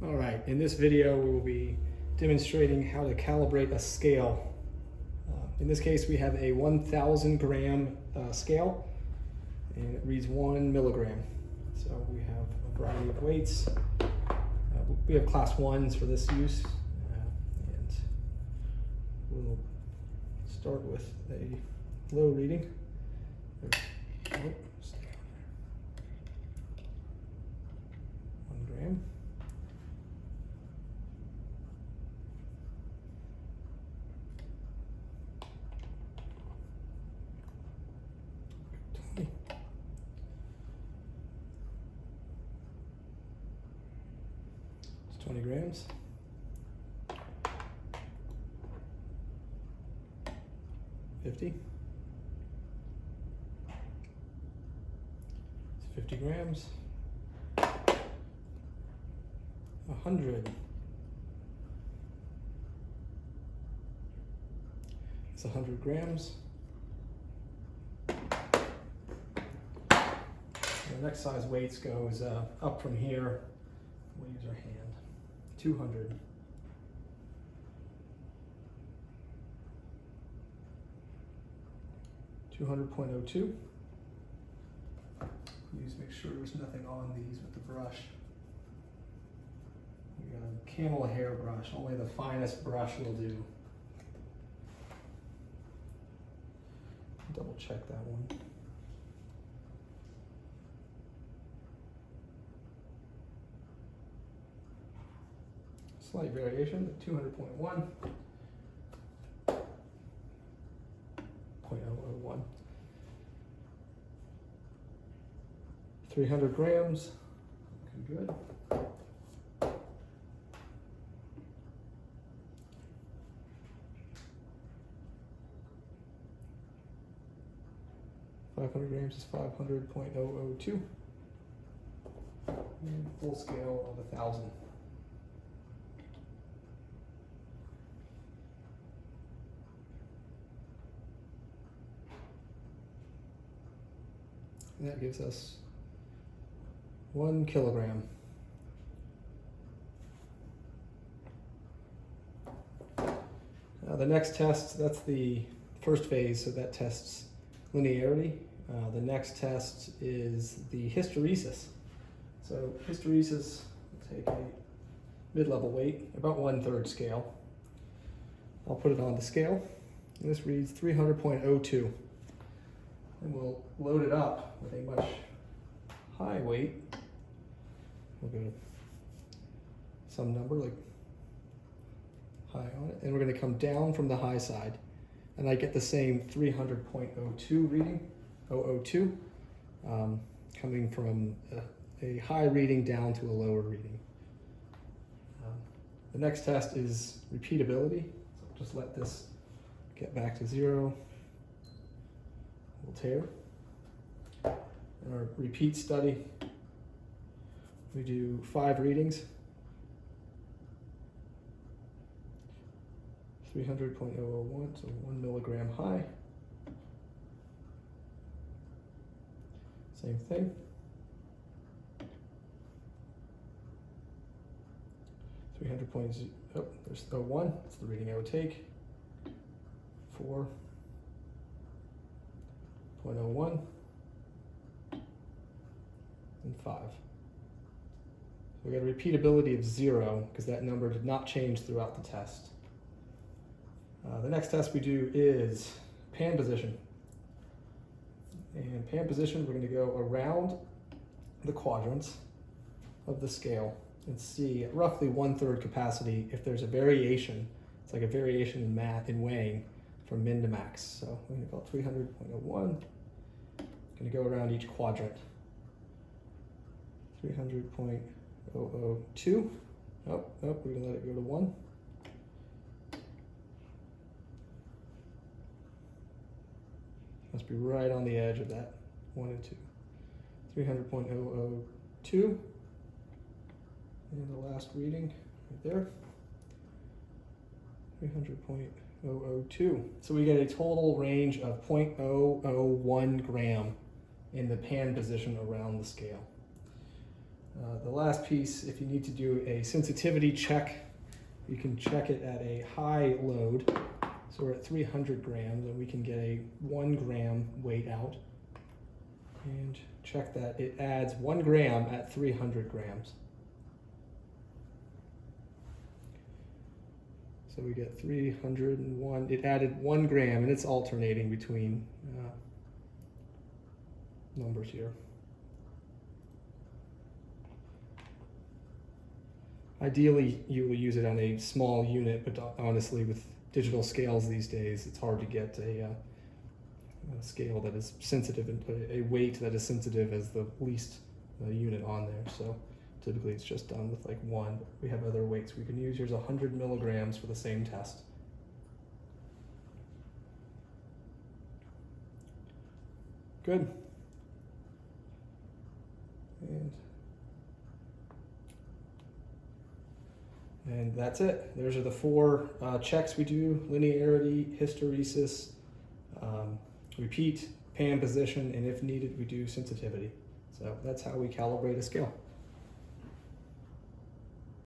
All right, in this video we will be demonstrating how to calibrate a scale. In this case we have a 1,000 gram scale and it reads 1 milligram. So we have a variety of weights. We have class 1s for this use and we'll start with a low reading. Oh, stay on there. 1 gram. It's 20 grams. It's 50 grams. 100. It's 100 grams. The next size weights goes up from here. We'll use our hand. 200. 200.02. Please make sure there's nothing on these with the brush. We got a camel hair brush. Only the finest brush will do. Double check that one. Slight variation, but 200.1. 0.001. 300 grams. Looking good. 500 grams is 500.002. And full scale of 1,000. And that gives us 1 kilogram. Now the next test, that's the first phase, so that tests linearity. The next test is the hysteresis. So hysteresis, we'll take a mid-level weight, about 1/3 scale. I'll put it on the scale. And this reads 300.02. And we'll load it up with a much high weight. We'll go to some number like high on it, and we're going to come down from the high side, and I get the same 300.02 reading, 002, coming from a high reading down to a lower reading. The next test is repeatability. So just let this get back to 0. We'll tear. In our repeat study, we do 5 readings. 300.001, so 1 milligram high. Same thing. 300.0, oh, there's 01, that's the reading I would take. 4.01 and 5. So we got a repeatability of 0 because that number did not change throughout the test. The next test we do is pan position. And pan position, we're going to go around the quadrants of the scale and see at roughly 1/3 capacity if there's a variation. It's like a variation in weighing from min to max. So we're going to go 300.01. Going to go around each quadrant. 300.002. Oh, we're going to let it go to 1. Must be right on the edge of that 1 and 2. 300.002. And the last reading right there. 300.002. So we get a total range of 0.001 gram in the pan position around the scale. The last piece, if you need to do a sensitivity check, you can check it at a high load. So we're at 300 grams, and we can get a 1 gram weight out. And check that it adds 1 gram at 300 grams. So we get 301. It added 1 gram, and it's alternating between numbers here. Ideally, you will use it on a small unit, but honestly, with digital scales these days, it's hard to get a scale that is sensitive and a weight that is sensitive as the least unit on there. So typically it's just done with like 1. We have other weights we can use. Here's 100 milligrams for the same test. Good. And that's it. Those are the 4 checks we do: linearity, hysteresis, repeat, pan position, and if needed, we do sensitivity. So that's how we calibrate a scale.